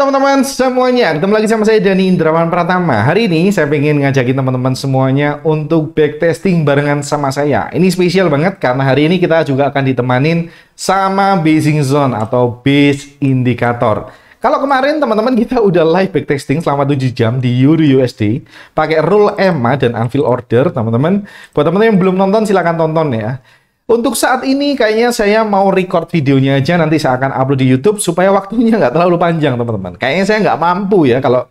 teman-teman semuanya, ketemu lagi sama saya Dani Indrawan Pratama. Hari ini saya pengen ngajakin teman-teman semuanya untuk backtesting barengan sama saya. Ini spesial banget karena hari ini kita juga akan ditemanin sama basing zone atau base indicator. Kalau kemarin teman-teman kita udah live backtesting selama 7 jam di EURUSD pakai rule EMA dan unfill order, teman-teman. Buat teman-teman yang belum nonton silahkan tonton ya. Untuk saat ini kayaknya saya mau record videonya aja, nanti saya akan upload di YouTube supaya waktunya nggak terlalu panjang teman-teman. Kayaknya saya nggak mampu ya kalau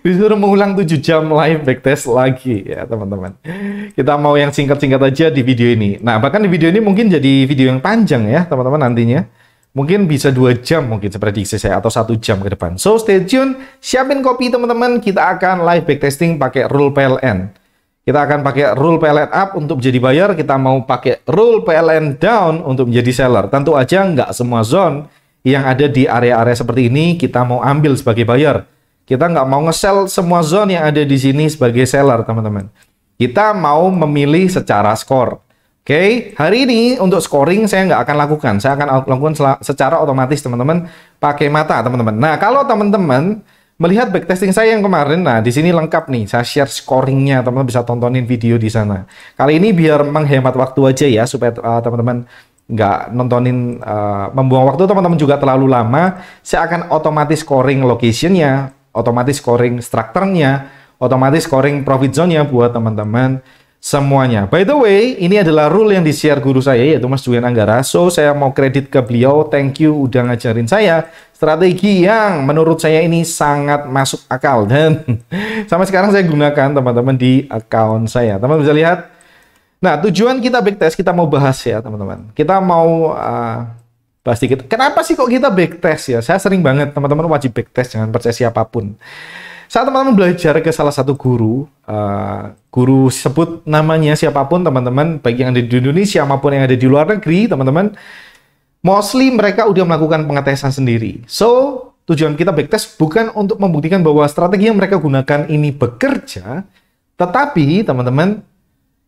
disuruh mengulang 7 jam live backtest lagi ya teman-teman. Kita mau yang singkat-singkat aja di video ini. Nah bahkan di video ini mungkin jadi video yang panjang ya teman-teman nantinya. Mungkin bisa 2 jam mungkin prediksi saya atau 1 jam ke depan. So stay tune, siapin kopi teman-teman, kita akan live backtesting pakai rule PLN. Kita akan pakai rule PLN up untuk menjadi buyer, kita mau pakai rule PLN down untuk menjadi seller. Tentu aja nggak semua zone yang ada di area-area seperti ini kita mau ambil sebagai buyer. Kita nggak mau nge-sell semua zone yang ada di sini sebagai seller, teman-teman. Kita mau memilih secara skor. Oke, hari ini untuk scoring saya nggak akan lakukan. Saya akan lakukan secara otomatis, teman-teman, pakai mata, teman-teman. Nah, kalau teman-teman melihat backtesting saya yang kemarin, nah di sini lengkap nih, saya share scoringnya, teman-teman bisa tontonin video di sana. Kali ini biar menghemat waktu aja ya, supaya teman-teman nggak nontonin, membuang waktu teman-teman juga terlalu lama. Saya akan otomatis scoring locationnya, otomatis scoring strukturnya, otomatis scoring profit zone-nya buat teman-teman semuanya. By the way, ini adalah rule yang di-share guru saya, yaitu Mas Julian Anggara. So, saya mau kredit ke beliau. Thank you udah ngajarin saya strategi yang menurut saya ini sangat masuk akal. Dan sampai sekarang saya gunakan, teman-teman, di account saya. Teman-teman bisa lihat. Nah, tujuan kita backtest, kita mau bahas ya, teman-teman. Kita mau bahas dikit. Kenapa sih kok kita backtest ya? Saya sering banget, teman-teman wajib backtest, jangan percaya siapapun. Saat teman-teman belajar ke salah satu guru, guru sebut namanya siapapun teman-teman, baik yang ada di Indonesia maupun yang ada di luar negeri, teman-teman, mostly mereka udah melakukan pengetesan sendiri. So, tujuan kita backtest bukan untuk membuktikan bahwa strategi yang mereka gunakan ini bekerja, tetapi teman-teman,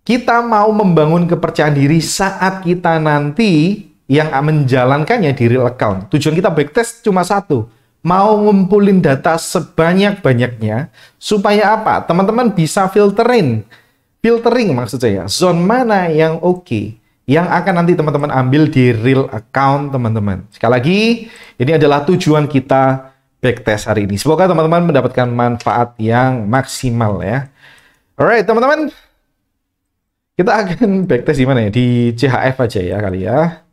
kita mau membangun kepercayaan diri saat kita nanti yang menjalankannya di real account. Tujuan kita backtest cuma satu, mau ngumpulin data sebanyak-banyaknya, supaya apa? Teman-teman bisa filtering maksud saya, zone mana yang oke, yang akan nanti teman-teman ambil di real account, teman-teman. Sekali lagi, ini adalah tujuan kita backtest hari ini. Semoga teman-teman mendapatkan manfaat yang maksimal ya. Alright, teman-teman. Kita akan backtest di mana ya? Di CHF aja ya kali ya.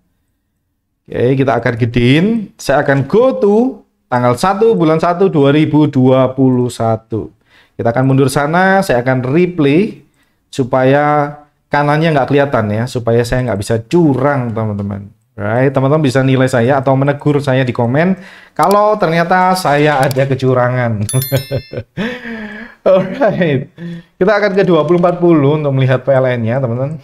Oke, kita akan gedein. Saya akan go to tanggal 1 bulan 1 2021. Kita akan mundur sana, saya akan replay supaya kanannya nggak kelihatan ya, supaya saya nggak bisa curang, teman-teman. Right, teman-teman bisa nilai saya atau menegur saya di komen kalau ternyata saya ada kecurangan. Alright, kita akan ke 2040 untuk melihat PLN-nya, teman-teman.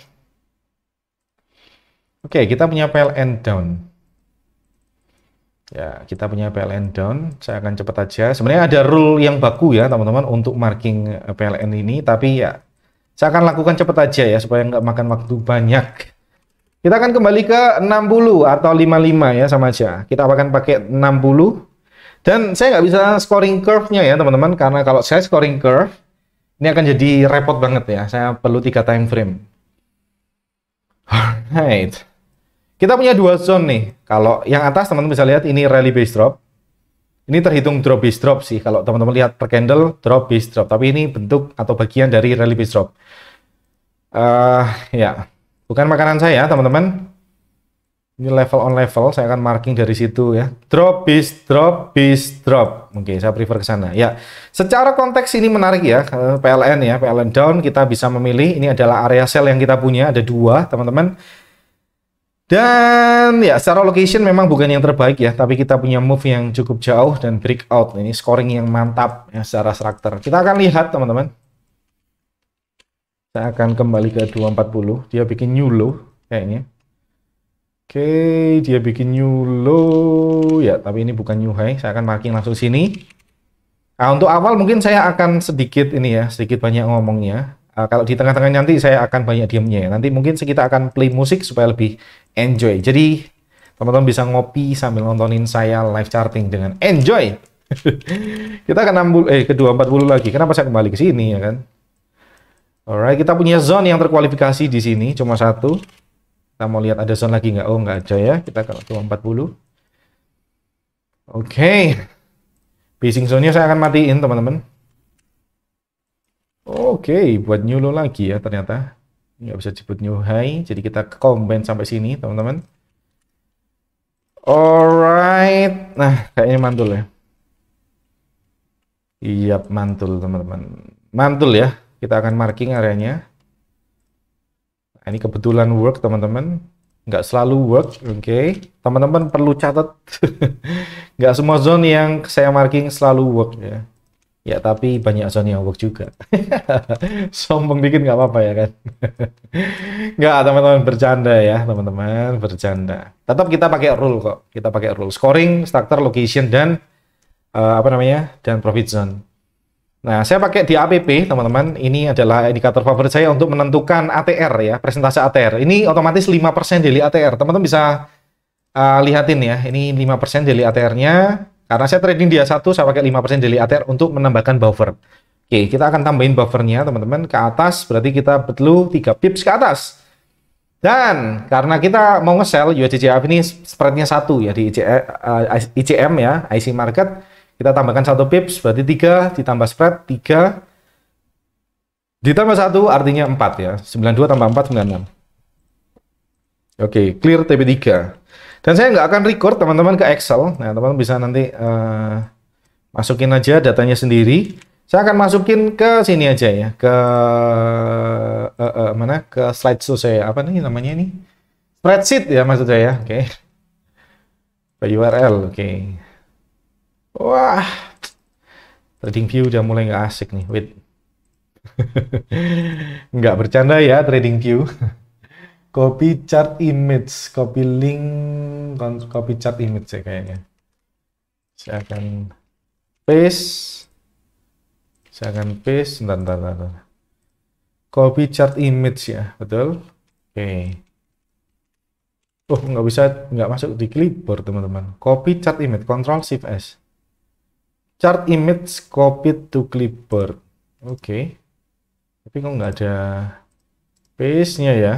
Oke, kita punya PLN down. Ya, kita punya PLN down. Saya akan cepat aja. Sebenarnya ada rule yang baku ya, teman-teman, untuk marking PLN ini. Tapi ya, saya akan lakukan cepat aja ya, supaya nggak makan waktu banyak. Kita akan kembali ke 60 atau 55 ya, sama aja. Kita akan pakai 60. Dan saya nggak bisa scoring curve-nya ya, teman-teman. Karena kalau saya scoring curve, ini akan jadi repot banget ya. Saya perlu 3 time frame. Alright. Kita punya 2 zone nih. Kalau yang atas teman-teman bisa lihat ini rally base drop. Ini terhitung drop base drop sih. Kalau teman-teman lihat per candle drop base drop. Tapi ini bentuk atau bagian dari rally base drop. Ya, bukan makanan saya teman-teman. Ini level on level. Saya akan marking dari situ ya. Drop base drop base drop. Oke, saya prefer ke sana. Ya, secara konteks ini menarik ya. PLN ya, PLN down kita bisa memilih. Ini adalah area sell yang kita punya. Ada 2 teman-teman. Dan ya secara location memang bukan yang terbaik ya, tapi kita punya move yang cukup jauh dan breakout. Ini scoring yang mantap ya secara struktur. Kita akan lihat teman-teman. Saya akan kembali ke 240. Dia bikin new low kayaknya. Oke, dia bikin new low ya, tapi ini bukan new high. Saya akan marking langsung sini. Nah, untuk awal mungkin saya akan sedikit ini ya, sedikit banyak ngomongnya. Kalau di tengah-tengah nanti saya akan banyak diamnya ya. Nanti mungkin kita akan play musik supaya lebih enjoy. Jadi Teman-teman bisa ngopi sambil nontonin saya live charting dengan enjoy. Kita ke 60 ke 240 lagi. Kenapa saya kembali ke sini ya kan? Alright, kita punya zone yang terkualifikasi di sini cuma satu. Kita mau lihat ada zone lagi nggak? Oh, nggak ada ya. Kita ke 240. Oke. Basing zone-nya saya akan matiin, teman-teman. Oke, buat new low lagi ya ternyata. Nggak bisa disebut new high. Jadi kita combine sampai sini, teman-teman. Alright. Nah, kayaknya mantul ya. Iya, mantul teman-teman. Mantul ya. Kita akan marking areanya. Nah, ini kebetulan work teman-teman. Nggak selalu work, oke. Teman-teman perlu catat. Nggak semua zone yang saya marking selalu work ya. Ya, tapi banyak zone yang work juga. Sombong dikit nggak apa-apa ya kan. Nggak, teman-teman, bercanda ya, teman-teman, bercanda. Tetap kita pakai rule kok. Kita pakai rule. Scoring, structure, location, dan dan profit zone. Nah, saya pakai di APP, teman-teman. Ini adalah indikator favorit saya untuk menentukan ATR ya, presentase ATR. Ini otomatis 5% daily ATR. Teman-teman bisa lihatin ya, ini 5% daily ATR-nya. Karena saya trading dia satu, saya pakai 5% daily ATR untuk menambahkan buffer. Oke, kita akan tambahin buffernya, teman-teman, ke atas. Berarti kita perlu 3 pips ke atas. Dan karena kita mau nge-sell USDJF ini spreadnya 1 ya di ICM ya, IC market. Kita tambahkan 1 pips, berarti 3 ditambah spread, 3 ditambah 1 artinya 4 ya. 92 tambah 4, 96. Oke, clear TP3. Dan saya nggak akan record teman-teman ke Excel. Nah, teman-teman bisa nanti masukin aja datanya sendiri. Saya akan masukin ke sini aja ya, ke mana? Ke slideshow saya. Apa nih namanya ini? Spreadsheet ya maksud saya. Oke. URL, oke. Wah, trading view udah mulai nggak asik nih. Wait. Nggak bercanda ya, trading view. Copy chart image, copy link, copy chart image ya kayaknya. Saya akan paste. Bentar. Copy chart image ya, betul? Oke. Oh, nggak masuk di clipboard teman-teman. Copy chart image, Ctrl Shift S. Chart image copied to clipboard. Oke. Tapi kok nggak ada paste-nya ya.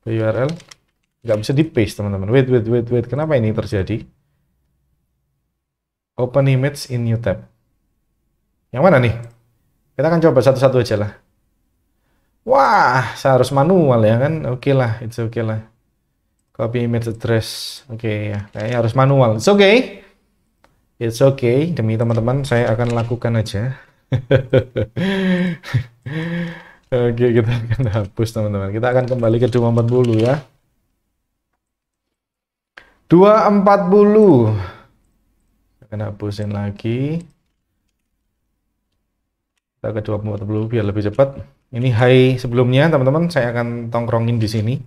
URL nggak bisa di paste teman-teman. Wait. Kenapa ini terjadi? Open image in new tab. Yang mana nih? Kita akan coba satu-satu aja lah. Wah, saya harus manual ya kan? Oke lah, it's okay lah. Copy image address. Oke ya, kayaknya harus manual. It's okay. It's okay, demi teman-teman saya akan lakukan aja. Oke, kita akan hapus teman-teman. Kita akan kembali ke 240 ya. 240. Akan hapusin lagi. Kita ke 240 biar lebih cepat. Ini high sebelumnya teman-teman, saya akan tongkrongin di sini.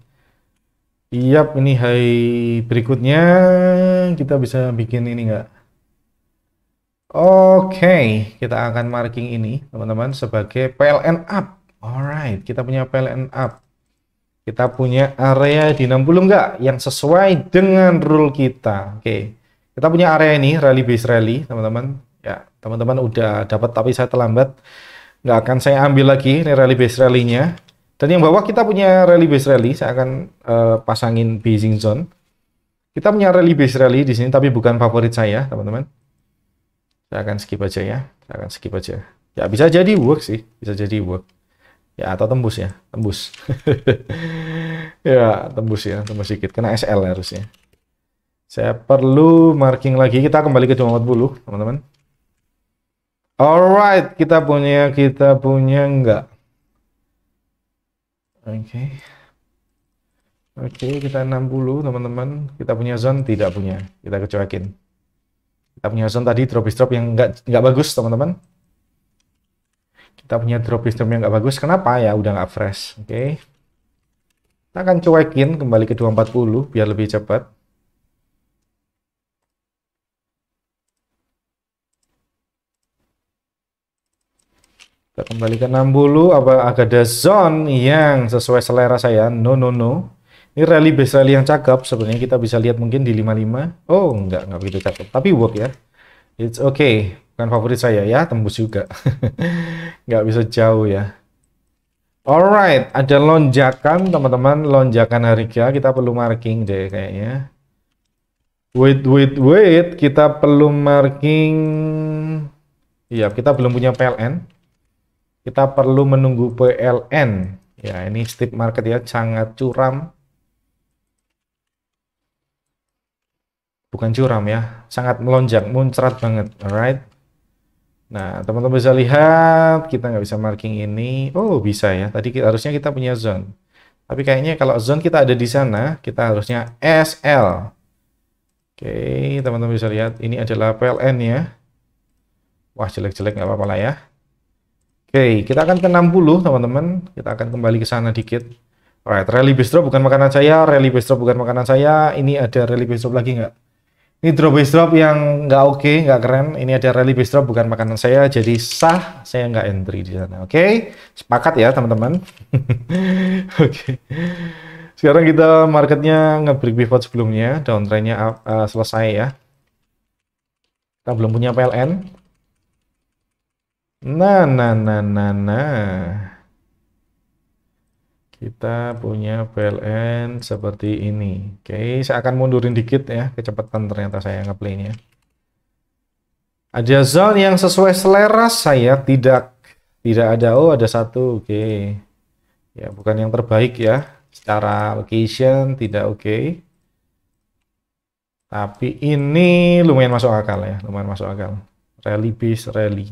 Yap, ini high berikutnya. Kita bisa bikin ini enggak? Oke, kita akan marking ini teman-teman sebagai PLN up. Alright, kita punya PLN up. Kita punya area di 60 enggak yang sesuai dengan rule kita. Oke, kita punya area ini rally base rally teman-teman. Ya, teman-teman udah dapat tapi saya terlambat. Nggak akan saya ambil lagi ini rally base rally-nya. Dan yang bawah kita punya rally base rally. Saya akan pasangin basing zone. Kita punya rally base rally di sini tapi bukan favorit saya teman-teman. Saya akan skip aja ya. Ya bisa jadi work sih, bisa jadi work. Ya atau tembus ya, tembus. Ya tembus sedikit. Kena SL harusnya. Saya perlu marking lagi. Kita kembali ke 240 teman-teman. Alright, kita punya enggak? Oke, kita 60 teman-teman. Kita punya zone tidak punya. Kita kecuekin. Kita punya zone tadi drop yang nggak bagus teman-teman. Kita punya drop yang nggak bagus. Kenapa ya? Udah nggak fresh. Oke. Kita akan cuekin kembali ke 240 biar lebih cepat. Kita kembali ke 60. Apa ada zone yang sesuai selera saya? No. Ini rally base rally yang cakep. Sebenarnya kita bisa lihat mungkin di 55. Oh, nggak begitu cakep. Tapi work ya. It's okay. Bukan favorit saya ya, tembus juga. Nggak bisa jauh ya. Alright, ada lonjakan teman-teman. Lonjakan harga. Kita perlu marking deh kayaknya. Wait. Kita perlu marking. Iya, kita belum punya PLN. Kita perlu menunggu PLN. Ya, ini steep market ya, sangat curam. Bukan curam ya, sangat melonjak, muncrat banget. Alright. Nah, teman-teman bisa lihat, kita nggak bisa marking ini. Oh, bisa ya. Tadi harusnya kita punya zone. Tapi kayaknya kalau zone kita ada di sana, kita harusnya SL. Oke, teman-teman bisa lihat, ini adalah PLN ya. Wah, jelek-jelek nggak apa-apa lah ya. Oke, kita akan ke 60 teman-teman. Kita akan kembali ke sana dikit. Alright, rally base drop bukan makanan saya. Rally base drop bukan makanan saya. Ini ada rally base drop lagi nggak? Ini drop base drop yang nggak oke, nggak keren. Ini ada rally base drop bukan makanan saya. Jadi sah, saya nggak entry di sana. Oke, sepakat ya teman-teman. Oke. Sekarang kita marketnya nge-break pivot sebelumnya. Downtrendnya selesai ya. Kita belum punya PLN. Nah. Kita punya PLN seperti ini. Oke, saya akan mundurin dikit ya. Kecepatan ternyata saya ngeplaynya. Ada zone yang sesuai selera saya, tidak ada. Oh, ada satu. Oke. Ya, bukan yang terbaik ya. Secara location tidak oke. Tapi ini lumayan masuk akal ya. Lumayan masuk akal. Rally base rally.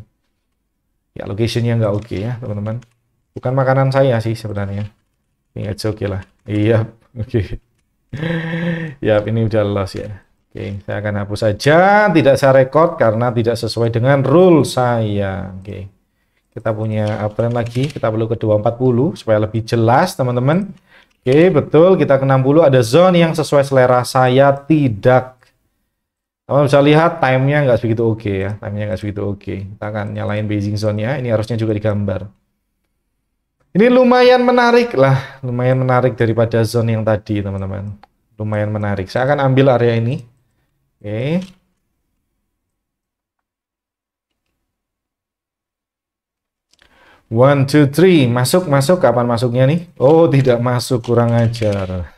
Ya, locationnya nggak oke ya, teman-teman. Bukan makanan saya sih sebenarnya. Ini oke lah. Iya, oke. Ya, ini udah loss ya. Oke, saya akan hapus saja. Tidak saya record karena tidak sesuai dengan rule saya. Oke. Kita punya uptrend lagi. Kita perlu ke 240 supaya lebih jelas, teman-teman. Oke, betul. Kita ke 60. Ada zone yang sesuai selera saya. Tidak. Kamu bisa lihat time-nya nggak segitu oke ya. Time-nya nggak segitu oke. Kita akan nyalain basing zone-nya. Ini harusnya juga digambar. Ini lumayan menarik lah. Lumayan menarik daripada zone yang tadi, teman-teman. Lumayan menarik. Saya akan ambil area ini. Oke. One, two, three. Masuk. Kapan masuknya nih? Oh, tidak masuk. Kurang ajar.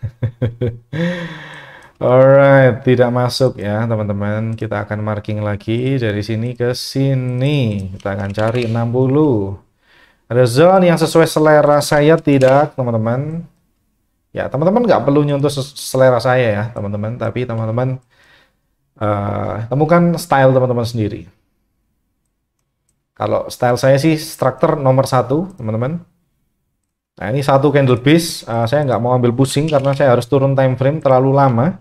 Alright, tidak masuk ya, teman-teman. Kita akan marking lagi dari sini ke sini. Kita akan cari 60. Ada zone yang sesuai selera saya tidak, teman-teman. Ya, teman-teman nggak perlu nyentuh selera saya ya, teman-teman. Tapi teman-teman temukan style teman-teman sendiri. Kalau style saya sih structure nomor 1, teman-teman. Nah, ini satu candle base. Saya nggak mau ambil pusing karena saya harus turun time frame terlalu lama.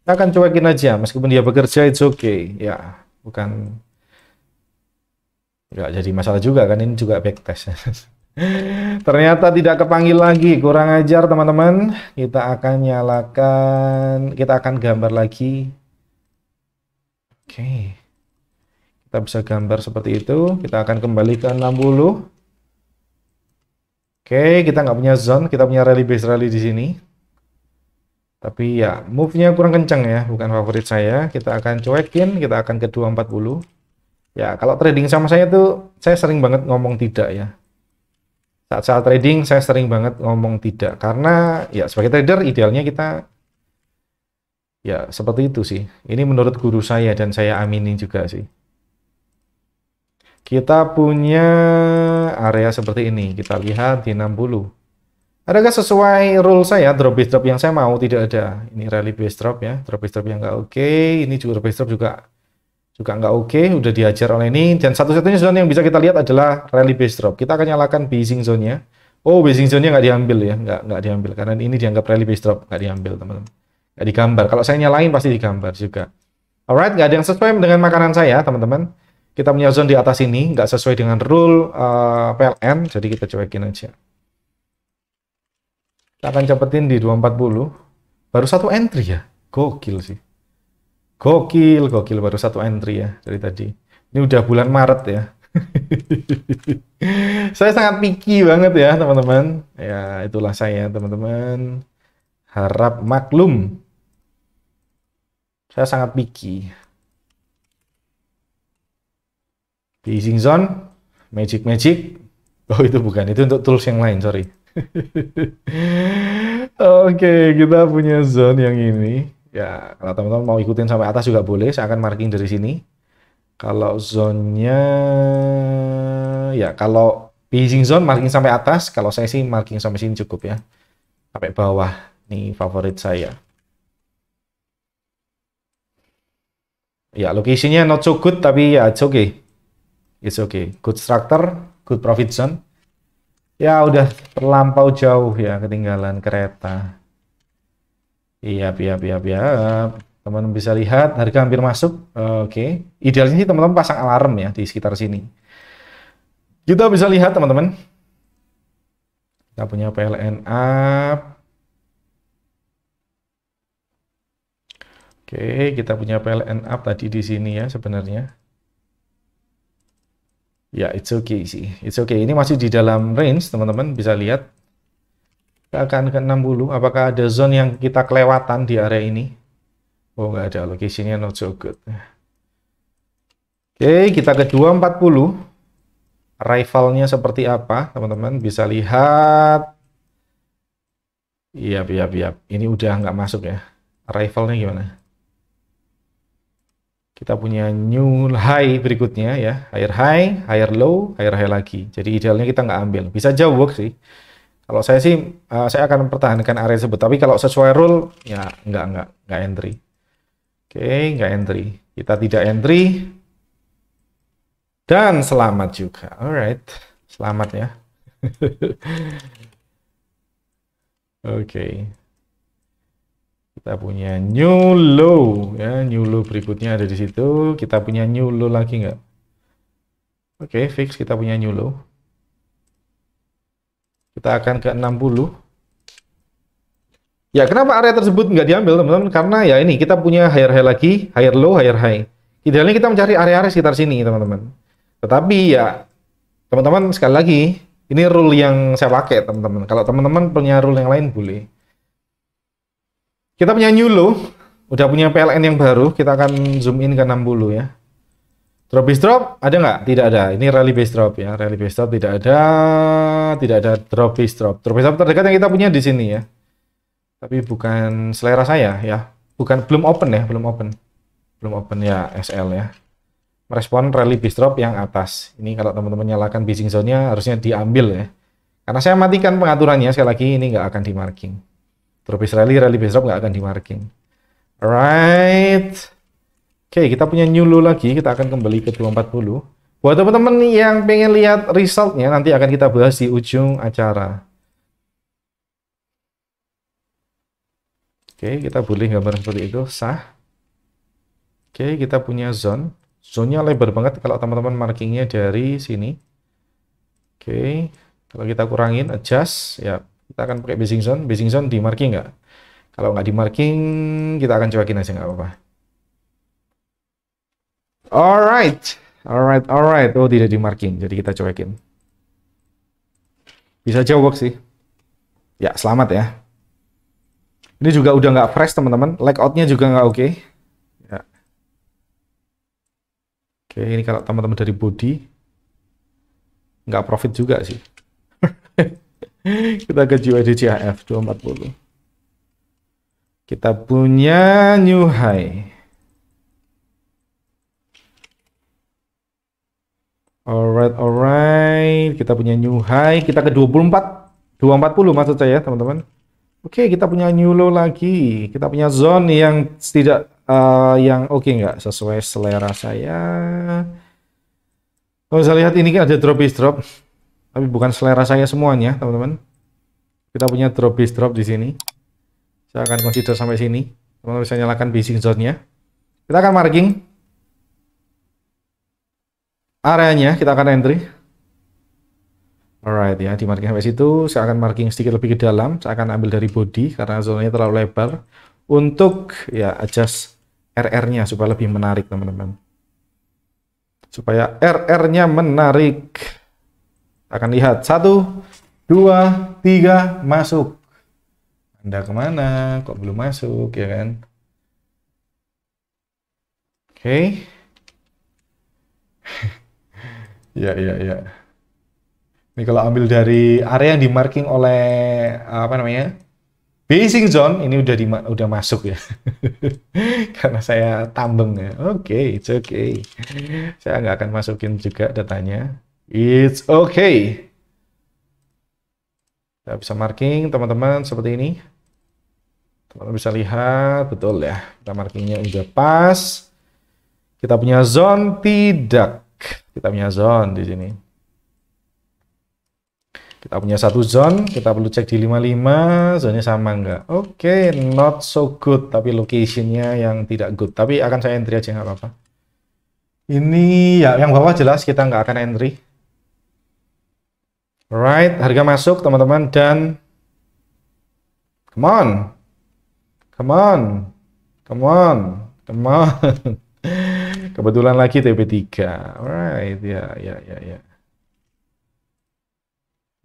Kita akan cuekin aja, meskipun dia bekerja, it's okay. Ya, bukan. Nggak jadi masalah juga kan, ini juga backtest. Ternyata tidak kepanggil lagi, kurang ajar teman-teman. Kita akan nyalakan, kita akan gambar lagi. Oke. Kita bisa gambar seperti itu. Kita akan kembali ke 60. Oke, kita nggak punya zone, kita punya rally base rally di sini. Tapi ya, move-nya kurang kencang ya, bukan favorit saya. Kita akan cuekin, kita akan ke 240. Ya, kalau trading sama saya tuh, saya sering banget ngomong tidak ya. Saat trading, saya sering banget ngomong tidak. Karena ya, sebagai trader, idealnya kita ya seperti itu sih. Ini menurut guru saya dan saya aminin juga sih. Kita punya area seperti ini. Kita lihat di 60. Adakah sesuai rule saya, drop base drop yang saya mau? Tidak ada. Ini rally base drop ya. Drop base drop yang nggak oke. Ini juga drop base drop juga nggak oke. Udah diajar oleh ini. Dan satu-satunya zone yang bisa kita lihat adalah rally base drop. Kita akan nyalakan basing zone-nya. Oh, basing zone-nya nggak diambil ya. Nggak diambil. Karena ini dianggap rally base drop. Nggak diambil, teman-teman. Nggak digambar. Kalau saya nyalain pasti digambar juga. Alright, nggak ada yang sesuai dengan makanan saya, teman-teman. Kita punya zone di atas ini, nggak sesuai dengan rule PLN, jadi kita cuekin aja. Kita akan cepetin di 240. Baru satu entry ya? Gokil sih. Gokil, baru satu entry ya dari tadi. Ini udah bulan Maret ya. Saya sangat picky banget ya, teman-teman. Ya, itulah saya, teman-teman. Harap maklum. Saya sangat picky. Phasing zone, magic. Oh itu bukan, itu untuk tools yang lain, sorry. Oke, kita punya zone yang ini. Ya, kalau teman-teman mau ikutin sampai atas juga boleh. Saya akan marking dari sini. Kalau zone-nya, ya kalau phasing zone marking sampai atas. Kalau saya sih marking sampai sini cukup ya. Sampai bawah. Ini favorit saya. Ya, lokasinya not so good, tapi ya it's okay. It's okay. Good structure, good profit zone. Ya, udah terlampau jauh ya, ketinggalan kereta. Iya. Teman-teman bisa lihat, harga hampir masuk. Oke. Idealnya sih teman-teman pasang alarm ya, di sekitar sini. Kita bisa lihat, teman-teman. Kita punya PLN up. Oke, kita punya PLN up tadi di sini ya sebenarnya. Ya, it's okay sih. It's okay. Ini masih di dalam range, teman-teman bisa lihat. Kita akan ke 60. Apakah ada zone yang kita kelewatan di area ini? Oh, nggak ada. Lokasinya not so good. Oke, kita ke 240. Rivalnya seperti apa, teman-teman? Bisa lihat. Iya. Ini udah nggak masuk ya. Rivalnya gimana? Kita punya new high berikutnya ya. Higher low, higher high lagi. Jadi idealnya kita nggak ambil. Bisa jauh work sih. Kalau saya sih, saya akan mempertahankan area tersebut. Tapi kalau sesuai rule, ya nggak entry. Oke, nggak entry. Kita tidak entry. Dan selamat juga. Alright, selamat ya. Oke. Kita punya new low ya, new low berikutnya ada di situ. Kita punya new low lagi nggak? Oke, fix kita punya new low. Kita akan ke 60. Ya, kenapa area tersebut nggak diambil, teman-teman? Karena ya ini, kita punya higher high lagi, higher low, higher high. Idealnya kita mencari area-area sekitar sini, teman-teman. Tetapi ya, teman-teman sekali lagi, ini rule yang saya pakai, teman-teman. Kalau teman-teman punya rule yang lain, boleh. Kita punya new low, udah punya PLN yang baru, kita akan zoom in ke 60 ya. Drop base drop, ada nggak? Tidak ada. Ini rally base drop ya. Rally base drop tidak ada. Tidak ada drop base drop. Drop base drop terdekat yang kita punya di sini ya. Tapi bukan selera saya ya. Belum open ya, belum open. Belum open ya SL ya. Merespon rally base drop yang atas. Ini kalau teman-teman nyalakan basing zone-nya harusnya diambil ya. Karena saya matikan pengaturannya, sekali lagi ini nggak akan di marking. Drop base rally base drop nggak akan di marking. Alright. Oke, kita punya new low lagi, kita akan kembali ke 240. Buat teman-teman yang pengen lihat resultnya, nanti akan kita bahas di ujung acara. Oke, kita boleh gambar seperti itu, sah. Oke, kita punya zone. Zone-nya lebar banget kalau teman-teman markingnya dari sini. Oke, kalau kita kurangin, adjust, ya kita akan pakai basing zone. Basing zone di marking nggak? Kalau nggak di marking, kita akan cuekin aja, nggak apa-apa. Alright. Oh, tidak di marking, jadi kita cuekin. Bisa jauh work sih. Ya, selamat ya. Ini juga udah nggak fresh, teman-teman. Layout-nya juga nggak oke. Ya. Oke, ini kalau teman-teman dari body, nggak profit juga sih. Kita ke GYDCHF 240. Kita punya new high. Alright. Kita punya new high. Kita ke 240 maksud saya, teman-teman. Oke, kita punya new low lagi. Kita punya zone yang tidak yang oke nggak sesuai selera saya. Kalau saya lihat ini kan ada drop base drop, tapi bukan selera saya semuanya, teman-teman. Kita punya drop base drop di sini. Saya akan consider sampai sini. Teman-teman bisa nyalakan basing zone-nya. Kita akan marking areanya, kita akan entry. Alright ya, di marking sampai situ. Saya akan marking sedikit lebih ke dalam. Saya akan ambil dari body karena zonanya terlalu lebar. Untuk ya adjust RR-nya supaya lebih menarik, teman-teman. Supaya RR-nya menarik. Akan lihat 1, 2, 3 masuk. Anda kemana? Kok belum masuk ya kan? Oke. Ya, ya, ya. Ini kalau ambil dari area yang di marking oleh apa namanya? Basing zone ini udah masuk ya. Karena saya tambeng ya. Oke, it's okay. Saya nggak akan masukin juga datanya. It's okay. Kita bisa marking teman-teman seperti ini. Teman-teman bisa lihat betul ya. Kita markingnya udah pas. Kita punya zone tidak. Kita punya zone di sini. Kita punya satu zone, kita perlu cek di 55, zonanya sama nggak? Oke, not so good, tapi location-nya yang tidak good. Tapi akan saya entry aja, nggak apa-apa. Ini ya, yang bawah jelas kita nggak akan entry. Alright, harga masuk teman-teman, dan come on, come on, come on, come on. Kebetulan lagi TP3. Alright, ya, ya, ya, ya.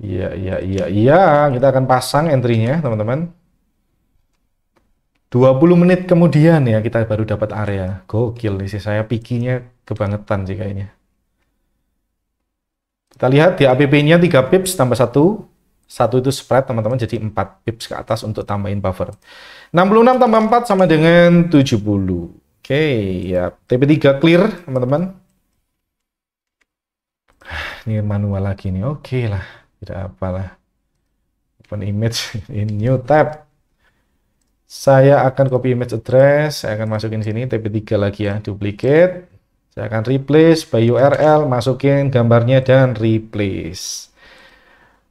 Iya, iya, iya, iya. Kita akan pasang entry-nya, teman-teman. 20 menit kemudian ya, kita baru dapat area. Gokil nih sih, saya pikinya kebangetan sih kayaknya. Kita lihat di APP-nya 3 pips tambah 1. 1 itu spread, teman-teman, jadi 4 pips ke atas untuk tambahin buffer. 66 tambah 4 sama dengan 70. Oke, ya. TP3 clear, teman-teman. Ini manual lagi nih, oke lah. Tidak apalah. Open image in new tab. Saya akan copy image address, saya akan masukin sini TP3 lagi ya, duplicate. Saya akan replace by URL, masukin gambarnya dan replace.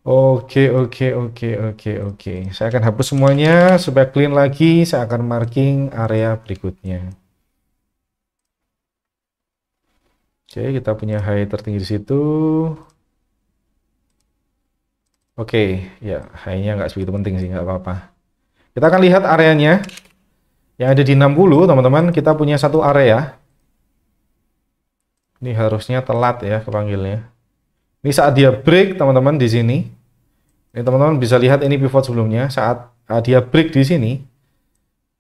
Oke, oke, oke, oke, oke. Saya akan hapus semuanya supaya clean lagi. Saya akan marking area berikutnya. Oke, kita punya high tertinggi di situ. Oke, ya high-nya nggak sebegitu penting sih, nggak apa-apa. Kita akan lihat areanya yang ada di 60, teman-teman. Kita punya satu area. Ini harusnya telat ya kepanggilnya. Ini saat dia break, teman-teman, di sini. Ini teman-teman bisa lihat ini pivot sebelumnya. Saat dia break di sini,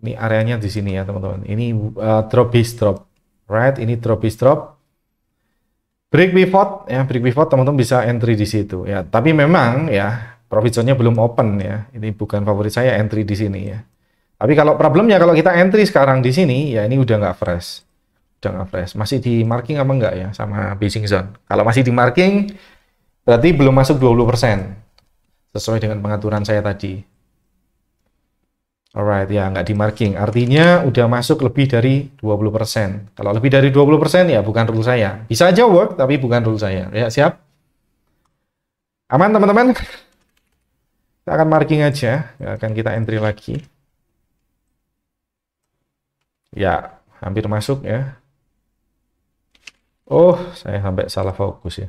ini areanya di sini ya, teman-teman. Ini drop base drop, right? Ini drop base drop. Break pivot ya, break pivot teman-teman bisa entry di situ ya. Tapi memang ya profit zone-nya belum open ya. Ini bukan favorit saya entry di sini ya. Tapi kalau problemnya kalau kita entry sekarang di sini ya ini udah nggak fresh. Udah nggak fresh. Masih di marking apa enggak ya sama basing zone? Kalau masih di marking berarti belum masuk 20%. Sesuai dengan pengaturan saya tadi. Alright, ya nggak di marking. Artinya udah masuk lebih dari 20%. Kalau lebih dari 20% ya bukan rule saya. Bisa aja work, tapi bukan rule saya. Ya, siap? Aman, teman-teman? Kita akan marking aja. Nggak akan kita entry lagi. Ya, hampir masuk ya. Oh, saya sampai salah fokus ya.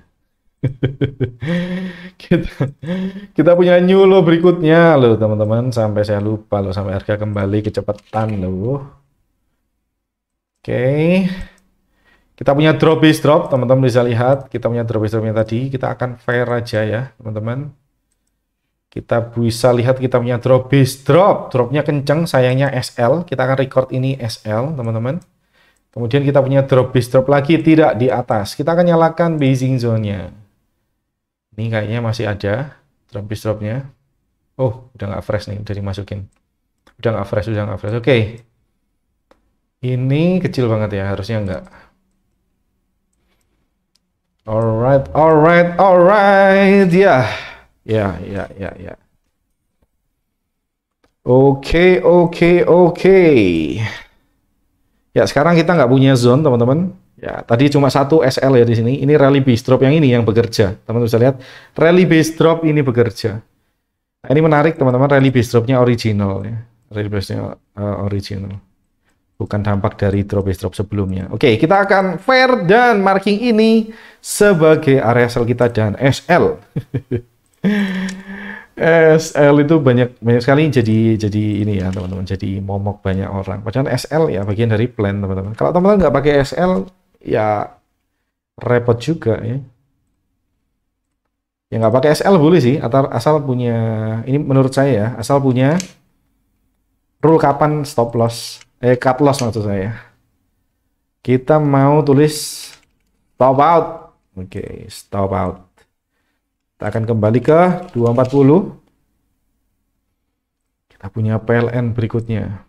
kita, kita punya new low berikutnya loh teman-teman, sampai saya lupa loh, sampai harga kembali kecepatan loh. Oke, kita punya drop base drop, teman-teman bisa lihat kita punya drop base dropnya tadi. Kita akan fair aja ya teman-teman. Kita bisa lihat kita punya drop base drop, dropnya kenceng, sayangnya SL. Kita akan record ini SL teman-teman. Kemudian kita punya drop base drop lagi, tidak di atas. Kita akan nyalakan basing zone-nya. Ini kayaknya masih ada drop base dropnya. Oh, udah nggak fresh nih, udah dimasukin. Udah nggak fresh, udah nggak fresh. Oke. Ini kecil banget ya, harusnya nggak. Alright, alright, alright. Ya, ya, ya, ya, ya. Oke, oke, oke. Ya, sekarang kita nggak punya zone, teman-teman. Ya, tadi cuma satu SL ya di sini. Ini rally base drop yang ini yang bekerja. Teman-teman bisa lihat, rally base drop ini bekerja. Nah, ini menarik, teman-teman. Rally base dropnya original ya. Rally base-nya original. Bukan dampak dari drop base drop sebelumnya. Oke, kita akan fair dan marking ini sebagai area sell kita dan SL. SL itu banyak sekali jadi ini ya teman-teman, jadi momok banyak orang. Padahal SL ya bagian dari plan teman-teman. Kalau teman-teman nggak pakai SL ya repot juga ya. Ya nggak pakai SL boleh sih, asal punya, ini menurut saya ya, asal punya rule kapan stop loss, cut loss maksud saya. Kita mau tulis stop out. Oke, stop out. Kita akan kembali ke 240. Kita punya PLN berikutnya.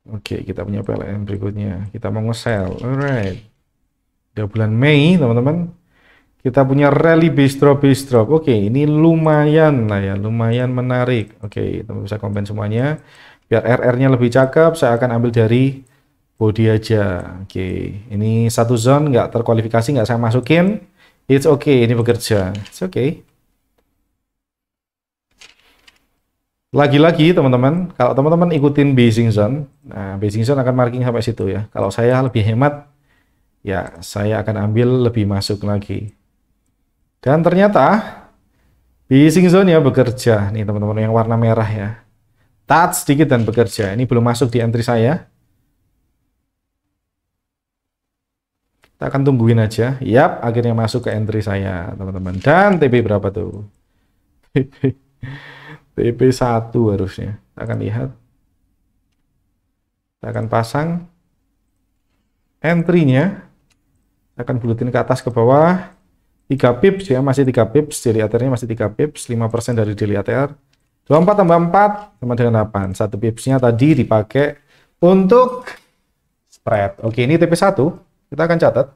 Oke, kita punya PLN berikutnya. Kita mau nge-sell. Alright. Udah bulan Mei, teman-teman. Kita punya rally base drop. Oke, ini lumayan lah ya, lumayan menarik. Oke, teman bisa komen semuanya. Biar RR-nya lebih cakep, saya akan ambil dari body aja. Oke, ini satu zone nggak terkualifikasi, nggak saya masukin. It's okay, ini bekerja. It's okay. Lagi-lagi teman-teman, kalau teman-teman ikutin basing zone, nah basing zone akan marking sampai situ ya. Kalau saya lebih hemat, ya saya akan ambil lebih masuk lagi. Dan ternyata basing zone ya bekerja nih teman-teman yang warna merah ya. Touch sedikit dan bekerja. Ini belum masuk di entry saya. Kita akan tungguin aja. Yap, akhirnya masuk ke entry saya teman-teman. Dan TP berapa tuh? TP 1 harusnya. Kita akan lihat. Kita akan pasang entry-nya. Akan bulutin ke atas ke bawah. 3 pips ya, masih 3 pips. Daily ATR-nya masih 3 pips. 5% dari daily ATR. 24 tambah 4 sama dengan 8. 1 pipsnya tadi dipakai untuk spread. Oke, ini TP1. Kita akan catat.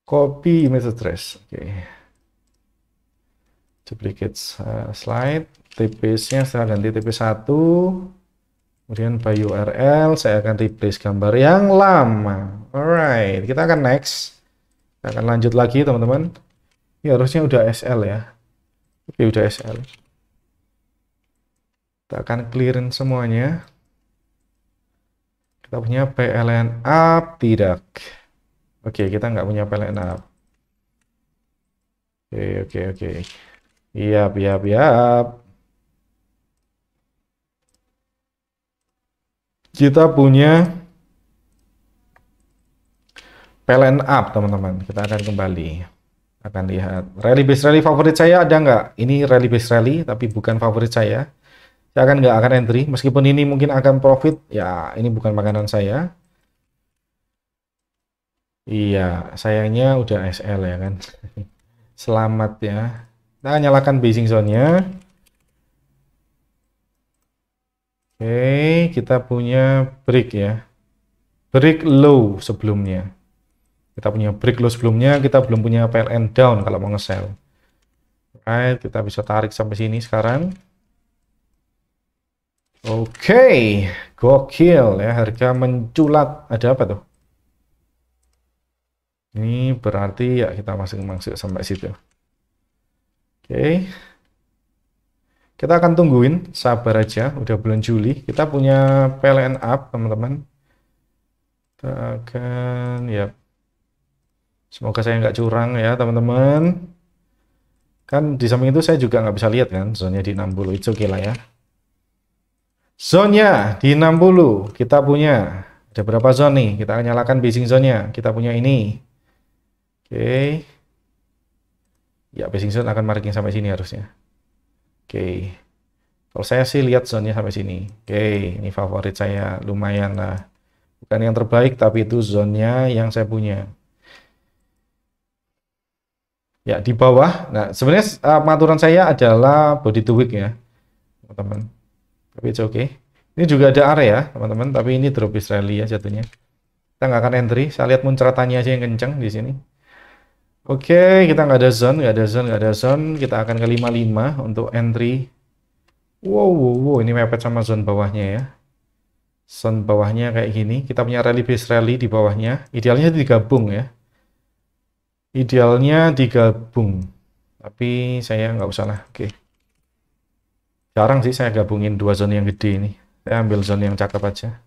Copy image address. Oke. Duplicate slide. TP-nya saya ganti TP1. Kemudian by URL, saya akan replace gambar yang lama. Alright, kita akan next. Kita akan lanjut lagi, teman-teman. Ini harusnya udah SL ya. Oke, udah SL. Kita akan clearin semuanya. Kita punya PLN up, tidak. Oke, kita nggak punya PLN up. Oke. Yap. Kita punya PLN up, teman-teman. Kita akan kembali. Akan lihat. Rally base rally favorit saya ada nggak? Ini rally base rally, tapi bukan favorit saya. Saya nggak akan entry. Meskipun ini mungkin akan profit, ya ini bukan makanan saya. Iya, sayangnya udah SL ya kan. Selamat ya. Kita nyalakan basing zone-nya. Oke, kita punya break ya. Break low sebelumnya. Kita punya break low sebelumnya, kita belum punya PLN down kalau mau nge-sell. Right, kita bisa tarik sampai sini sekarang. Oke, gokil ya, harga menculat. Ada apa tuh? Ini berarti ya kita masuk sampai situ. Oke. Kita akan tungguin, sabar aja, udah bulan Juli. Kita punya PLN up, teman-teman. Kita akan, ya. Semoga saya nggak curang ya, teman-teman. Kan di samping itu saya juga nggak bisa lihat kan, zonnya di 60. Itu oke lah ya. Zonnya di 60, kita punya. Ada berapa zone nih? Kita akan nyalakan basing zone-nya. Kita punya ini. Oke. Ya, basing zone akan marking sampai sini harusnya. Oke. Kalau saya sih lihat zone-nya sampai sini. Oke, ini favorit saya. Lumayan lah. Bukan yang terbaik, tapi itu zone-nya yang saya punya. Ya, di bawah. Nah, sebenarnya pengaturan saya adalah body to wick ya, teman-teman. Tapi itu oke. Ini juga ada area, teman-teman. Tapi ini drop Israeli ya jatuhnya. Kita nggak akan entry. Saya lihat muncratannya aja yang kencang di sini. Oke, kita nggak ada zone. Kita akan ke 55 untuk entry. Wow, ini mepet sama zone bawahnya ya. Zone bawahnya kayak gini. Kita punya rally base rally di bawahnya. Idealnya digabung ya. Tapi saya nggak usah lah. Oke. Jarang sih saya gabungin dua zone yang gede ini. Saya ambil zone yang cakep aja.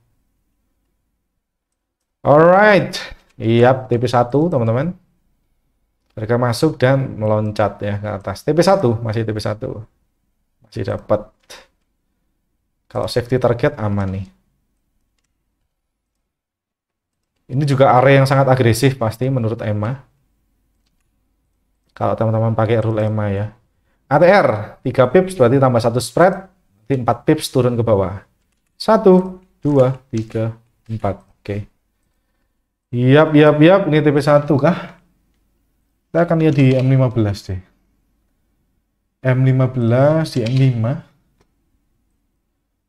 Alright. Yap, TP1 teman-teman. Mereka masuk dan meloncat ya ke atas. TP1, masih TP1. Masih dapat. Kalau safety target aman nih. Ini juga area yang sangat agresif pasti menurut Emma. Kalau teman-teman pakai rule EMA ya. ATR 3 pips berarti tambah 1 spread, berarti 4 pips turun ke bawah. 1, 2, 3, 4. Oke. Yap, ini TP1 kah? Kita akan lihat di M15 deh. M15 di M5.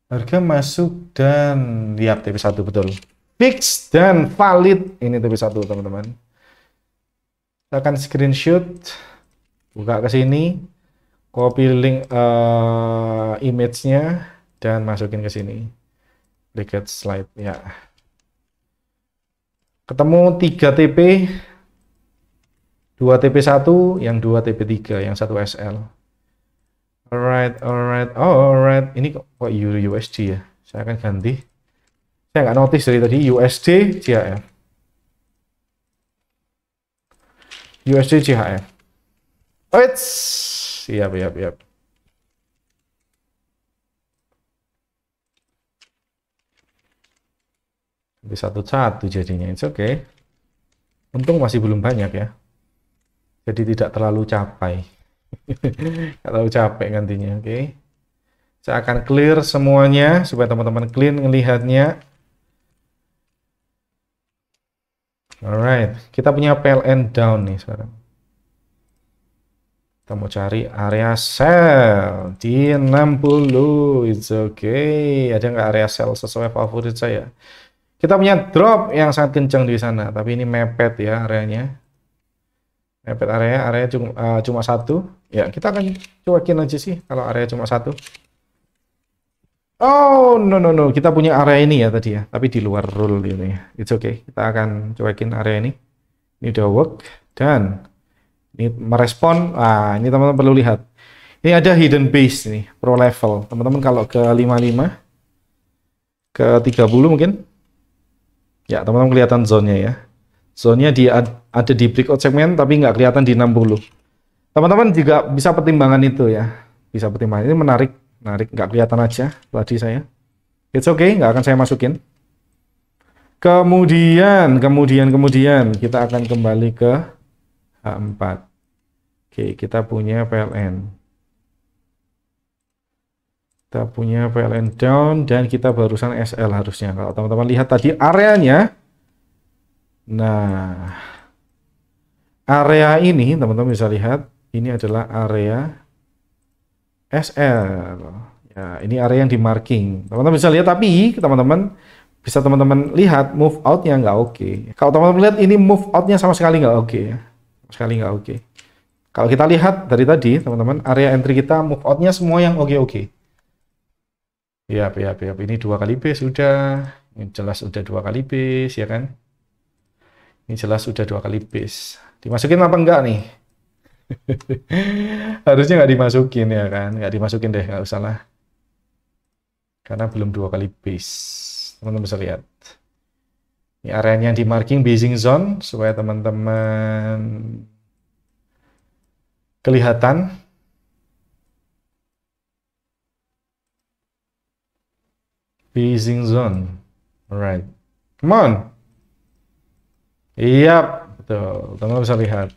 Harga masuk dan lihat TP1 betul. Fix dan valid ini TP1 teman-teman. Kita akan screenshot, buka ke sini, copy link image-nya dan masukin ke sini. Duplicate slide ya. Ketemu 3 TP, 2 TP1, yang 2 TP3, yang 1 SL. Alright. Ini kok USD ya? Saya akan ganti. Saya nggak notice dari tadi USD CHF. USD CHF. Wait, siap. Lebih satu jadinya, it's okay. Untung masih belum banyak ya. Jadi tidak terlalu capai. Nggak terlalu capek gantinya, oke. Saya akan clear semuanya supaya teman-teman clean melihatnya. Alright, kita punya PLN down nih sekarang. Kita mau cari area sell di 60, it's okay. Ada nggak area sell sesuai favorit saya? Kita punya drop yang sangat kencang di sana, tapi ini mepet ya areanya. Mepet area cuma satu. Ya, kita akan cuekin aja sih kalau area cuma satu. Oh, no. Kita punya area ini ya tadi ya, tapi di luar rule ini. It's okay. Kita akan cuekin area ini. Ini udah work dan ini merespon. Ah, ini teman-teman perlu lihat. Ini ada hidden base nih, pro level. Teman-teman kalau ke 55 ke 30 mungkin. Ya, teman-teman kelihatan zone-nya ya. Zone-nya ada di breakout segmen tapi nggak kelihatan di 60. Teman-teman juga bisa pertimbangan itu ya. Bisa pertimbangan. Ini menarik, nggak kelihatan aja tadi saya. It's okay, nggak akan saya masukin. Kemudian kita akan kembali ke H4. Oke, kita punya PLN. Kita punya PLN down dan kita barusan SL harusnya. Kalau teman-teman lihat tadi areanya. Nah, area ini teman-teman bisa lihat. Ini adalah area SL. Ya, ini area yang di marking. Teman-teman bisa lihat, tapi teman-teman bisa lihat move out-nya nggak oke. Kalau teman-teman lihat ini move out-nya sama sekali nggak oke ya. Sama sekali nggak oke. Kalau kita lihat dari tadi, teman-teman, area entry kita move out-nya semua yang oke. Yap. Ini 2 kali base sudah. Ini jelas udah 2 kali base ya kan. Ini jelas udah 2 kali base. Dimasukin apa enggak nih? Harusnya nggak dimasukin ya kan. Nggak dimasukin deh, nggak usah lah. Karena belum 2 kali base. Teman-teman bisa lihat. Ini areanya di marking basing zone supaya teman-teman kelihatan. Basing zone. Alright. Come on. Iya, betul. Teman-teman bisa lihat.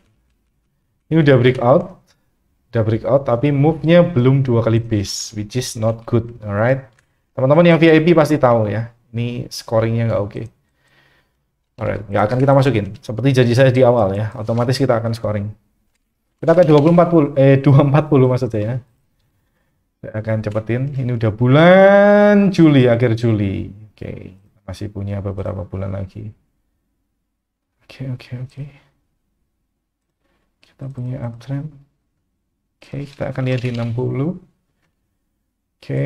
Ini udah breakout, tapi move-nya belum 2 kali base, which is not good. Alright. Teman-teman yang VIP pasti tahu ya. Ini scoringnya nggak oke. Alright, nggak akan kita masukin. Seperti janji saya di awal ya. Otomatis kita akan scoring. Kita ke 240 maksud saya. Saya akan cepetin. Ini udah bulan Juli, akhir Juli. Oke, masih punya beberapa bulan lagi. Oke. Kita punya uptrend. Oke, kita akan lihat di 60. Oke.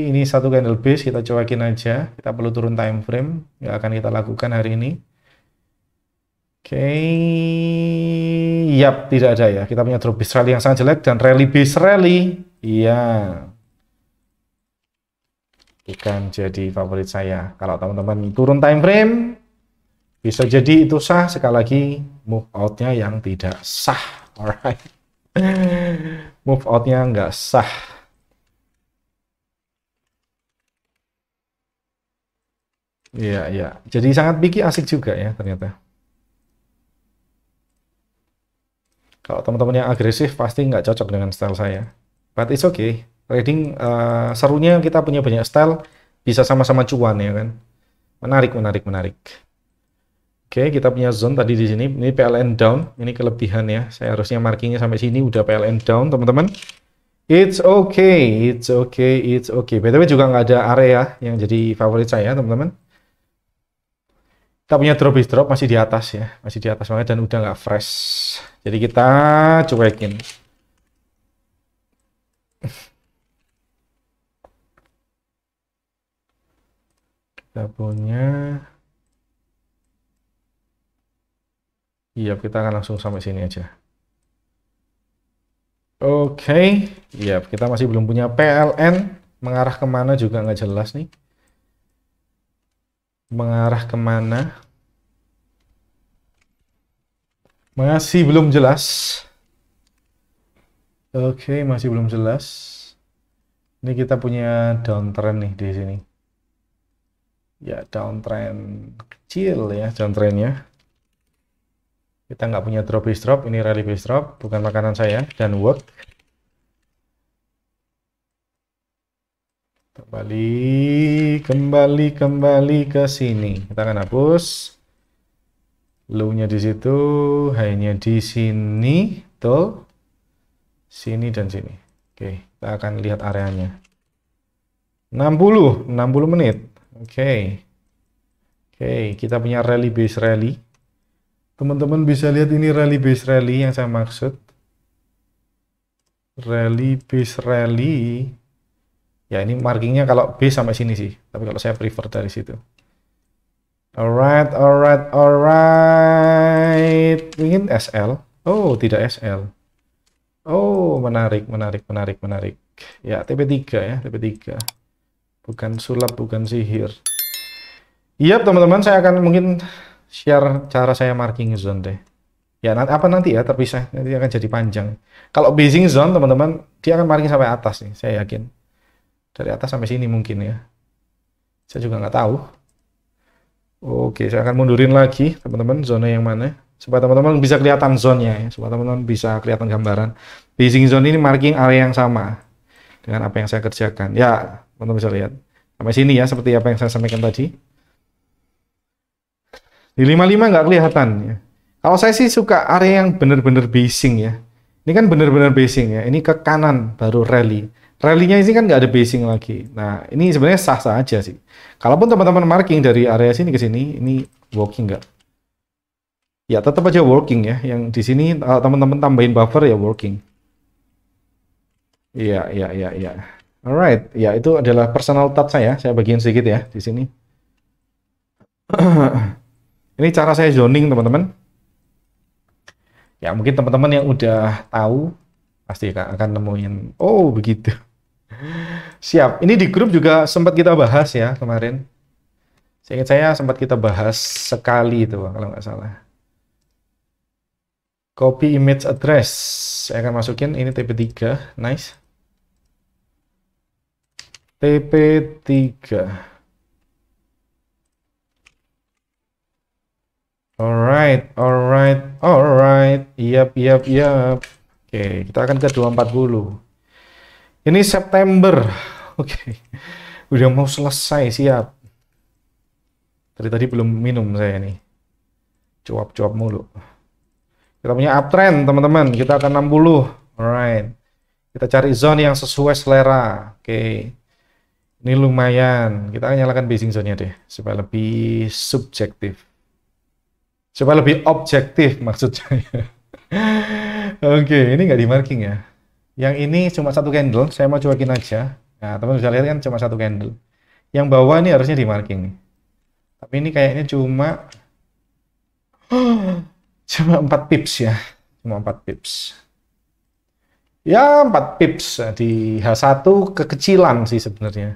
Ini satu candle base, kita cuekin aja. Kita perlu turun time frame. Nggak akan kita lakukan hari ini. Oke, yap, tidak ada ya. Kita punya drop base rally yang sangat jelek dan rally base rally. Iya. Bukan jadi favorit saya. Kalau teman-teman turun time frame, bisa jadi itu sah. Sekali lagi, move out-nya yang tidak sah. Alright. Move out-nya nggak sah. Iya. Jadi sangat picky, asik juga ya ternyata. Kalau teman-teman yang agresif pasti nggak cocok dengan style saya. But it's okay. Trading serunya kita punya banyak style, bisa sama-sama cuan ya kan. Menarik, menarik, menarik. Oke, kita punya zone tadi di sini. Ini PLN down. Ini kelebihan ya. Saya harusnya markingnya sampai sini udah PLN down, teman-teman. It's okay, it's okay, it's okay. BTW juga nggak ada area yang jadi favorit saya, teman-teman. Kita punya drop is drop masih di atas ya, masih di atas banget dan udah nggak fresh. Jadi kita cuekin. Kita punya, iya kita akan langsung sampai sini aja. Oke, iya kita masih belum punya PLN, mengarah kemana juga nggak jelas nih. Mengarah kemana? Masih belum jelas. Oke, masih belum jelas. Ini kita punya downtrend nih di sini. Ya, downtrend kecil ya, downtrendnya. Kita nggak punya drop base drop, ini rally base drop, bukan makanan saya, dan work. Kembali ke sini. Kita akan hapus. Low-nya di situ, high-nya di sini, tuh. Sini dan sini. Oke, kita akan lihat areanya. 60 menit. Oke. Oke, kita punya rally base rally. Teman-teman bisa lihat ini rally base rally yang saya maksud. Rally base rally. Ya, ini markingnya kalau base sampai sini sih. Tapi kalau saya prefer dari situ. Alright, alright, alright. Ingin SL? Oh, tidak SL. Oh, menarik, menarik, menarik, menarik. Ya, TP3 ya, TP3. Bukan sulap, bukan sihir. Iya, teman-teman, saya akan mungkin share cara saya marking zone deh. Ya, apa nanti ya, terpisah. Nanti akan jadi panjang. Kalau basing zone, teman-teman, dia akan marking sampai atas nih, saya yakin. Dari atas sampai sini mungkin ya. Saya juga nggak tahu. Oke, saya akan mundurin lagi, teman-teman, zona yang mana. Supaya teman-teman bisa kelihatan zone-nya ya. Supaya teman-teman bisa kelihatan gambaran. Basing zone ini marking area yang sama dengan apa yang saya kerjakan. Ya, teman-teman bisa lihat. Sampai sini ya, seperti apa yang saya sampaikan tadi. Di 55 nggak kelihatan ya. Kalau saya sih suka area yang benar-benar basing ya. Ini kan benar-benar basing ya. Ini ke kanan baru rally. Rally-nya ini kan nggak ada basing lagi. Nah, ini sebenarnya sah-sah aja sih. Kalaupun teman-teman marking dari area sini ke sini, ini working nggak? Ya, tetap aja working ya. Yang di sini teman-teman tambahin buffer ya working. Iya, iya, iya, iya. Alright, ya itu adalah personal touch saya bagiin sedikit ya di sini. Ini cara saya zoning, teman-teman. Ya, mungkin teman-teman yang udah tahu pasti akan nemuin. Oh, begitu. Siap. Ini di grup juga sempat kita bahas ya kemarin. Saya sempat kita bahas sekali itu kalau nggak salah. Copy image address. Saya akan masukin ini TP3. Nice. TP3. Alright, alright, alright. Yap, yap, yap. Oke, kita akan ke 240. Ini September. Oke. Udah mau selesai, siap. Dari tadi belum minum saya nih. Cuap-cuap mulu. Kita punya uptrend, teman-teman. Kita akan 60. Alright. Kita cari zone yang sesuai selera. Oke. Ini lumayan. Kita akan nyalakan basing zone-nya deh. Supaya lebih subjektif. Supaya lebih objektif maksud saya. Oke, ini nggak di marking ya. Yang ini cuma satu candle, saya mau cuekin aja. Nah, teman bisa lihat kan cuma satu candle. Yang bawah ini harusnya di marking nih. Tapi ini kayaknya cuma 4 pips ya. Cuma 4 pips. Ya, 4 pips di H1 kekecilan sih sebenarnya.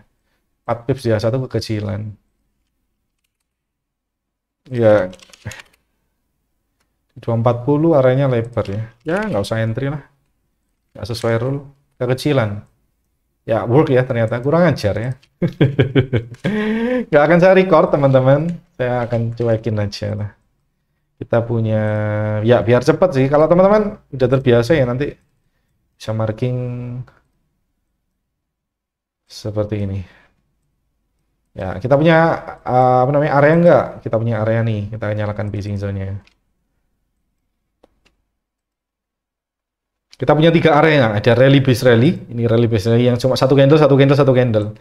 4 pips di H1 kekecilan. Ya, 240 areanya lebar ya. Ya, nggak usah entry lah. Nggak sesuai rule. Kekecilan. Ya, work ya ternyata. Kurang ajar ya. Nggak akan saya record, teman-teman. Saya akan cuekin aja lah. Kita punya, ya biar cepat sih. Kalau teman-teman udah terbiasa ya nanti bisa marking seperti ini. Ya, kita punya apa namanya area enggak? Kita punya area nih. Kita nyalakan pacing zone-nya. Kita punya 3 area. Ada rally base rally. Ini rally base rally yang cuma satu candle, satu candle, satu candle.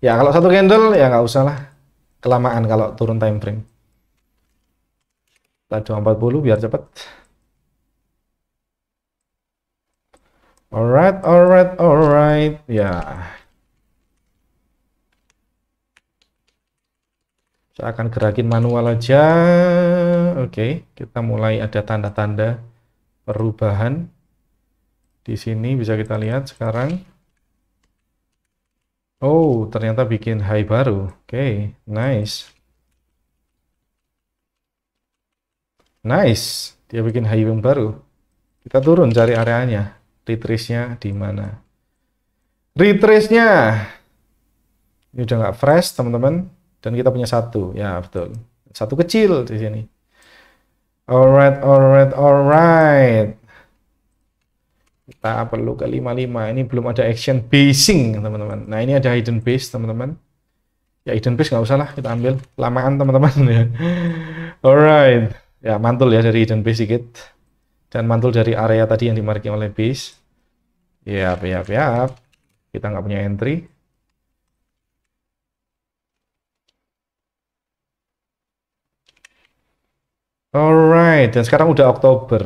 Ya, kalau satu candle ya nggak usah lah. Kelamaan kalau turun time frame. Kita 240 biar cepat. Alright, alright, alright. Ya. Saya akan gerakin manual aja. Oke, kita mulai ada tanda-tanda perubahan. Di sini bisa kita lihat sekarang. Oh, ternyata bikin high baru. Oke, nice. Nice. Dia bikin high yang baru. Kita turun cari areanya. Retrace-nya di mana? Retrace-nya. Ini udah nggak fresh, teman-teman. Dan kita punya satu. Ya, betul. Satu kecil di sini. Alright, alright, alright. Kita perlu ke 55. Ini belum ada action basing, teman-teman. Nah, ini ada hidden base, teman-teman. Ya, hidden base nggak usah lah. Kita ambil. Lamaan, teman-teman. Alright. Ya, mantul ya dari hidden base sedikit. Dan mantul dari area tadi yang dimarking oleh base. Yap, yap, yap. Kita nggak punya entry. Alright, dan sekarang udah Oktober.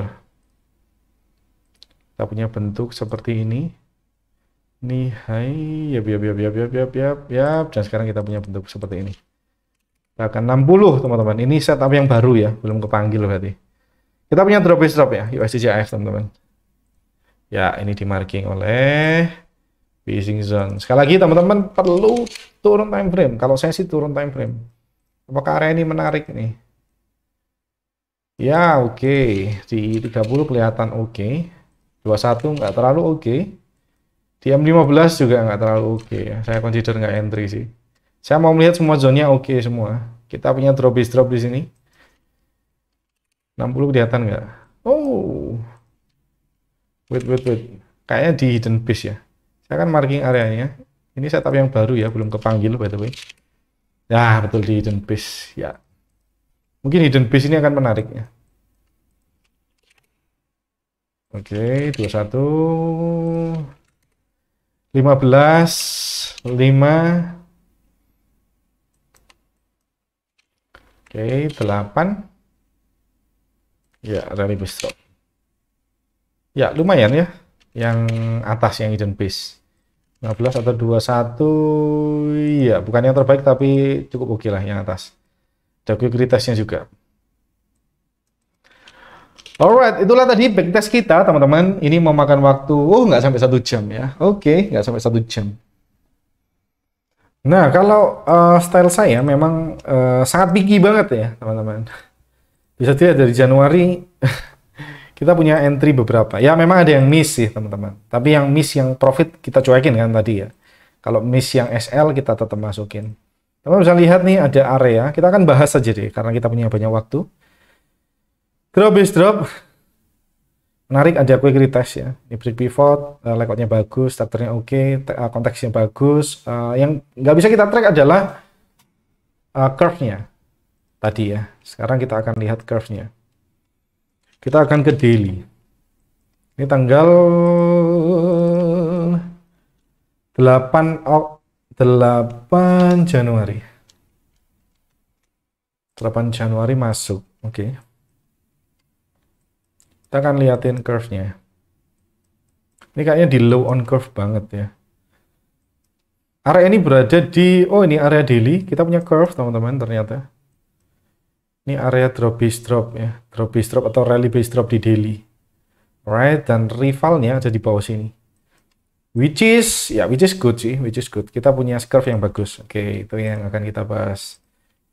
Kita punya bentuk seperti ini. Ini high, yap, yap, yap, yap, yap, yap, yap, yap. Dan sekarang kita punya bentuk seperti ini. Kita akan 60, teman-teman. Ini setup yang baru ya, belum kepanggil berarti. Kita punya drop base drop ya, USDJF, teman-teman. Ya, ini di marking oleh phasing zone. Sekali lagi, teman-teman perlu turun time frame. Kalau saya sih turun time frame. Apakah area ini menarik nih? Ya, oke. Di 30 kelihatan oke. 21 nggak terlalu oke. Di M15 juga nggak terlalu oke ya. Saya consider nggak entry sih. Saya mau melihat semua zonnya oke semua. Kita punya drop base drop di sini. 60 kelihatan nggak? Oh. Wait. Kayaknya di hidden base ya. Saya kan marking areanya. Ini setup yang baru ya, belum kepanggil by the way. Ya, betul di hidden base ya. Mungkin hidden base ini akan menarik ya. Oke, 21 15 5. Oke, 8. Ya, rally base drop. Ya, lumayan ya. Yang atas yang hidden base. 15 atau 21. Ya, bukan yang terbaik tapi cukup oke lah yang atas. Ada quick retest-nya juga. Alright, itulah tadi backtest kita, teman-teman. Ini memakan waktu, nggak sampai 1 jam ya. Oke, nggak sampai 1 jam. Nah, kalau style saya memang sangat picky banget ya, teman-teman. Bisa dilihat dari Januari, kita punya entry beberapa. Ya, memang ada yang miss sih, teman-teman. Tapi yang miss yang profit kita cuekin kan tadi ya. Kalau miss yang SL kita tetap masukin. Teman-teman bisa lihat nih ada area. Kita akan bahas saja deh, karena kita punya banyak waktu. Drop is drop. Menarik, ada quick retest ya. Ini break pivot, layoutnya bagus, starternya oke, konteksnya bagus. Yang nggak bisa kita track adalah curve-nya tadi ya. Sekarang kita akan lihat curve-nya. Kita akan ke daily. Ini tanggal 8 Januari. 8 Januari masuk. Oke. Kita akan liatin curve-nya. Ini kayaknya di low on curve banget ya. Area ini berada di, ini area daily. Kita punya curve teman-teman ternyata. Ini area drop base drop ya. Drop base drop atau rally base drop di daily. Alright, dan rivalnya ada di bawah sini. Which is good sih, which is good. Kita punya curve yang bagus. Oke, itu yang akan kita bahas.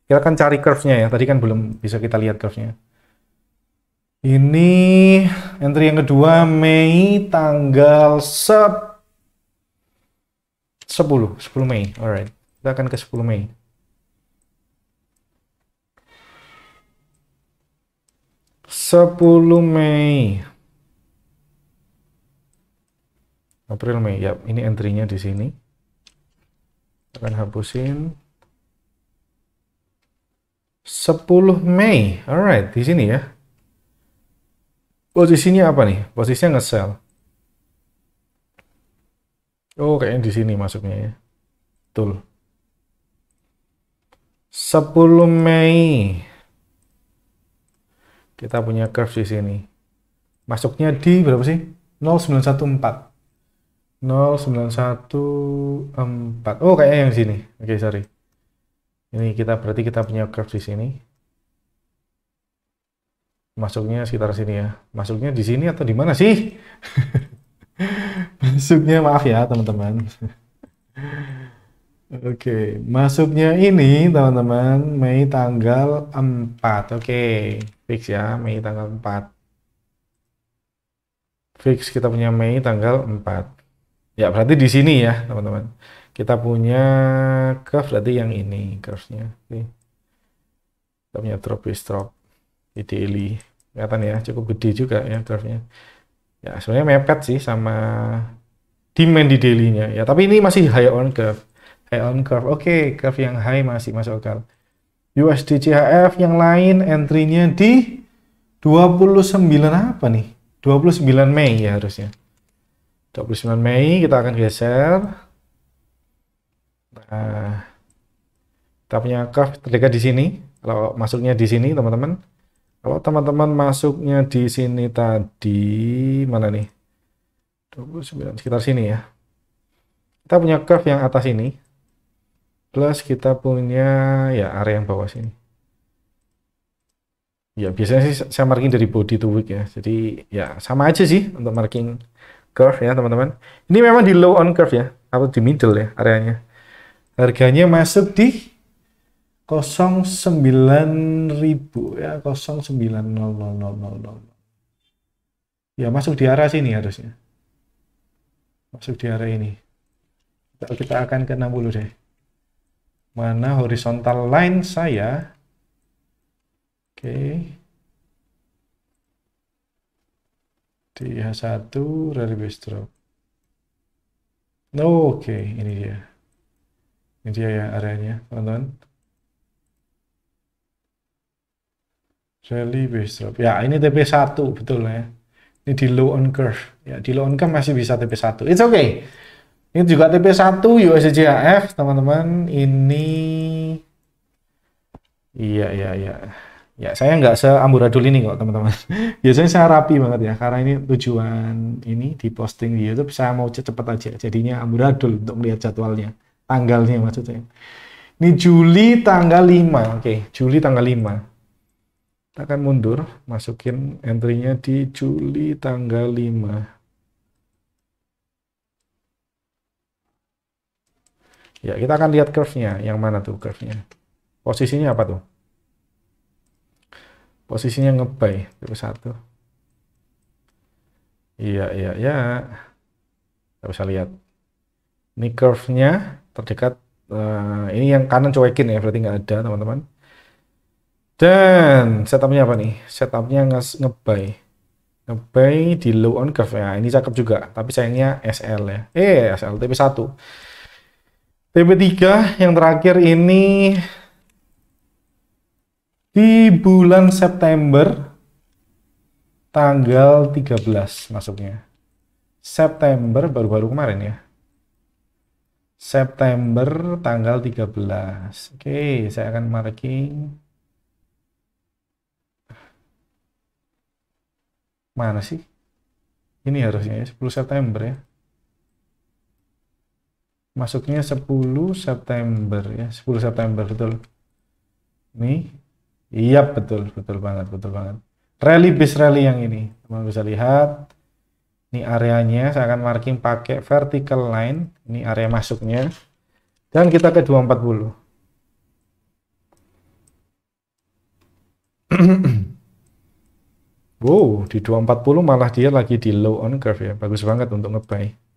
Kita akan cari curve-nya ya. Tadi kan belum bisa kita lihat curve-nya. Ini entry yang kedua Mei tanggal 10 Mei. Alright. Kita akan ke 10 Mei. 10 Mei. April, Mei. Ya, ini entry-nya di sini. Akan hapusin. 10 Mei. Alright, di sini ya. Posisinya apa nih? Posisinya nge-sell. Oh, kayaknya di sini masuknya ya. Betul. 10 Mei. Kita punya curve di sini. Masuknya di berapa sih? 0914. 0914. Oh, kayaknya yang sini. Oke, sorry. Ini berarti kita punya curve di sini. Masuknya sekitar sini ya. Masuknya di sini atau di mana sih? Masuknya maaf ya, teman-teman. Oke, masuknya ini teman-teman Mei tanggal 4. Oke, fix ya, Mei tanggal 4. Fix kita punya Mei tanggal 4. Ya, berarti di sini ya, teman-teman. Kita punya curve berarti yang ini curve-nya. Oke. Kita punya drop di daily. Kelihatan ya, cukup gede juga ya curve-nya. Ya, sebenarnya mepet sih sama demand di daily-nya. Ya, tapi ini masih high on curve. High on curve. Oke, curve yang high masih masuk akal. USD CHF yang lain entry-nya di 29 apa nih? 29 Mei ya harusnya. 29 Mei kita akan geser. Nah, kita punya curve terdekat di sini. Kalau masuknya di sini, teman-teman. Kalau teman-teman masuknya di sini tadi, mana nih? 29, sekitar sini ya. Kita punya curve yang atas ini. Plus kita punya ya area yang bawah sini. Ya, biasanya sih saya marking dari body to wick ya. Jadi ya sama aja sih untuk marking curve ya, teman-teman. Ini memang di low on curve ya, atau di middle ya areanya. Harganya masuk di 09.000 ya, 09.0000. Ya, masuk di arah sini harusnya. Masuk di area ini. Kita akan ke 60 deh. Mana horizontal line saya? Oke. Di H1 rally base drop. Oke, ini dia. Ini dia ya areanya, teman-teman. Rally base drop. Ya, ini TP1 betul ya. Ini di low on curve. Ya, di low on curve masih bisa TP1. It's okay. Ini juga TP1 USD-CHF, teman-teman. Ini iya. Ya, saya nggak seamburadul ini kok, teman-teman. Biasanya saya rapi banget ya, karena ini tujuan ini di posting di YouTube, saya mau cepet aja. Jadinya amburadul untuk melihat jadwalnya, tanggalnya maksudnya. Ini Juli tanggal 5. Oke, Juli tanggal 5. Kita akan mundur, masukin entry-nya di Juli tanggal 5. Ya, kita akan lihat curve-nya. Yang mana tuh curve-nya? Posisinya apa tuh? Posisinya nge-buy, TP1. Iya. Kita bisa lihat. Ini curve-nya terdekat. Ini yang kanan cuekin ya, berarti nggak ada, teman-teman. Dan setupnya apa nih? Setupnya nge-buy. Nge-buy di low on curve ya. Ini cakep juga, tapi sayangnya SL ya. SL TP1. TP3 yang terakhir ini di bulan September tanggal 13 masuknya. September baru-baru kemarin ya. September tanggal 13. Oke, saya akan marking. Mana sih? Ini harusnya ya, 10 September ya. Masuknya 10 September ya, 10 September betul. Ini, iya betul banget. Rally base rally yang ini, teman bisa lihat. Ini areanya, saya akan marking pakai vertical line. Ini area masuknya. Dan kita ke 240. Wow, di 240 malah dia lagi di low on curve ya. Bagus banget untuk nge-buy.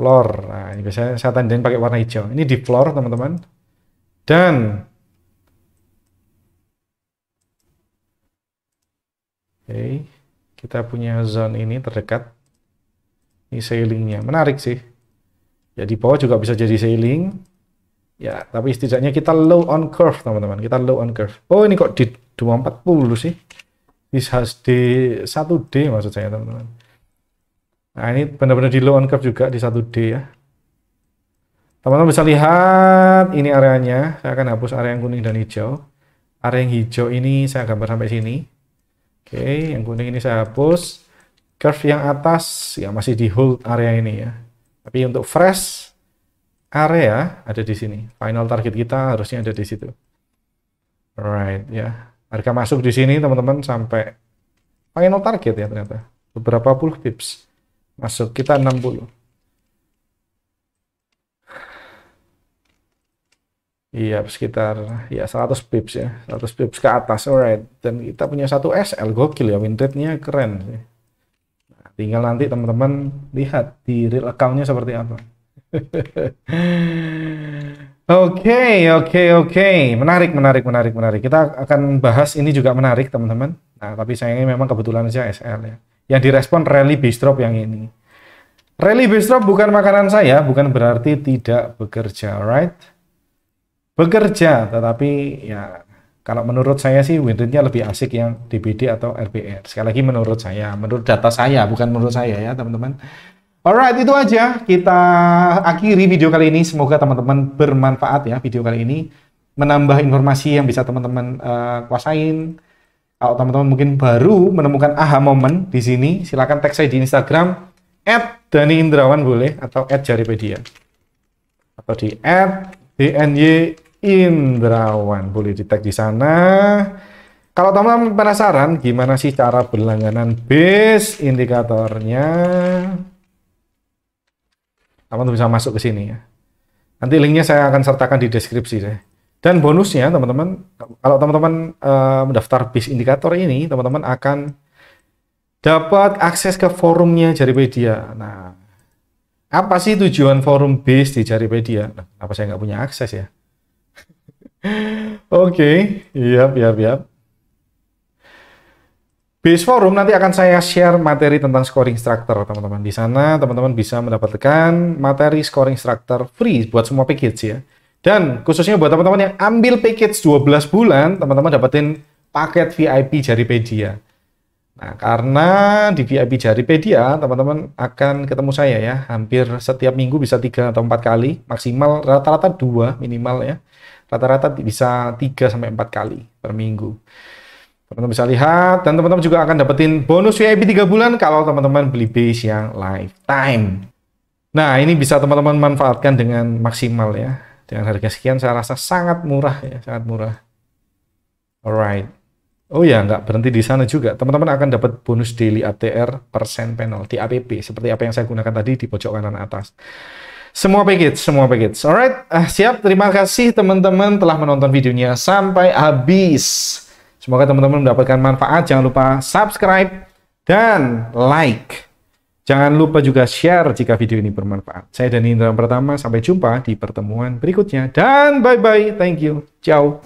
Floor. Nah, ini biasanya saya tandain pakai warna hijau. Ini di floor, teman-teman. Dan Oke, kita punya zone ini terdekat. Ini sailingnya, menarik sih. Ya di bawah juga bisa jadi sailing. Ya, tapi setidaknya kita low on curve, teman-teman. Kita low on curve. Oh, ini kok di 240 sih? Di 1D maksud saya, teman-teman. Nah, ini benar-benar di low on curve juga di 1D ya. Teman-teman bisa lihat ini areanya. Saya akan hapus area yang kuning dan hijau. Area yang hijau ini saya gambar sampai sini. Oke, yang kuning ini saya hapus. Curve yang atas ya masih di hold area ini ya. Tapi untuk fresh area ada di sini. Final target kita harusnya ada di situ. Alright ya. Harga masuk di sini teman-teman sampai final target ya ternyata. Beberapa puluh pips. Masuk kita 60. Iya, sekitar ya 100 pips ya. 100 pips ke atas. Alright. Dan kita punya satu SL gokil ya. Win rate-nya keren sih. Nah, tinggal nanti teman-teman lihat di real account-nya seperti apa. Oke. Menarik. Kita akan bahas ini juga menarik, teman-teman. Nah, tapi sayangnya memang kebetulan aja SL ya. Yang direspon rally base drop yang ini. Rally base drop bukan makanan saya, bukan berarti tidak bekerja, right? Bekerja, tetapi ya kalau menurut saya sih win rate-nya lebih asik yang DBD atau RBR. Sekali lagi menurut saya, menurut data saya, bukan menurut saya ya, teman-teman. Alright, itu aja kita akhiri video kali ini. Semoga teman-teman bermanfaat ya video kali ini. Menambah informasi yang bisa teman-teman kuasain. Kalau teman-teman mungkin baru menemukan aha moment di sini, silakan tag saya di Instagram @DaniIndrawan boleh atau @jaripedia. Atau di @DNY_Indrawan boleh di tag di sana. Kalau teman-teman penasaran gimana sih cara berlangganan base indikatornya, teman-teman bisa masuk ke sini ya. Nanti linknya saya akan sertakan di deskripsi deh. Dan bonusnya teman-teman, kalau teman-teman mendaftar base indikator ini, teman-teman akan dapat akses ke forumnya Jaripedia. Nah, apa sih tujuan forum base di Jaripedia? Nah, kenapa saya nggak punya akses ya? Oke, yap. Base forum nanti akan saya share materi tentang scoring structure, teman-teman. Di sana teman-teman bisa mendapatkan materi scoring structure free buat semua package ya. Dan khususnya buat teman-teman yang ambil package 12 bulan, teman-teman dapetin paket VIP Jaripedia. Nah, karena di VIP Jaripedia, teman-teman akan ketemu saya ya. Hampir setiap minggu bisa 3 atau 4 kali, maksimal rata-rata 2 minimal ya. Rata-rata bisa 3 sampai 4 kali per minggu. Teman-teman bisa lihat, dan teman-teman juga akan dapetin bonus VIP 3 bulan kalau teman-teman beli base yang lifetime. Nah, ini bisa teman-teman manfaatkan dengan maksimal ya. Dengan harga sekian saya rasa sangat murah ya, sangat murah. Alright. Oh ya, nggak berhenti di sana juga. Teman-teman akan dapat bonus daily ATR percent penalty APP, seperti apa yang saya gunakan tadi di pojok kanan atas. Semua package. Alright, siap. Terima kasih teman-teman telah menonton videonya sampai habis. Semoga teman-teman mendapatkan manfaat. Jangan lupa subscribe dan like. Jangan lupa juga share jika video ini bermanfaat. Saya Dani Indrawan pertama. Sampai jumpa di pertemuan berikutnya. Dan bye-bye. Thank you. Ciao.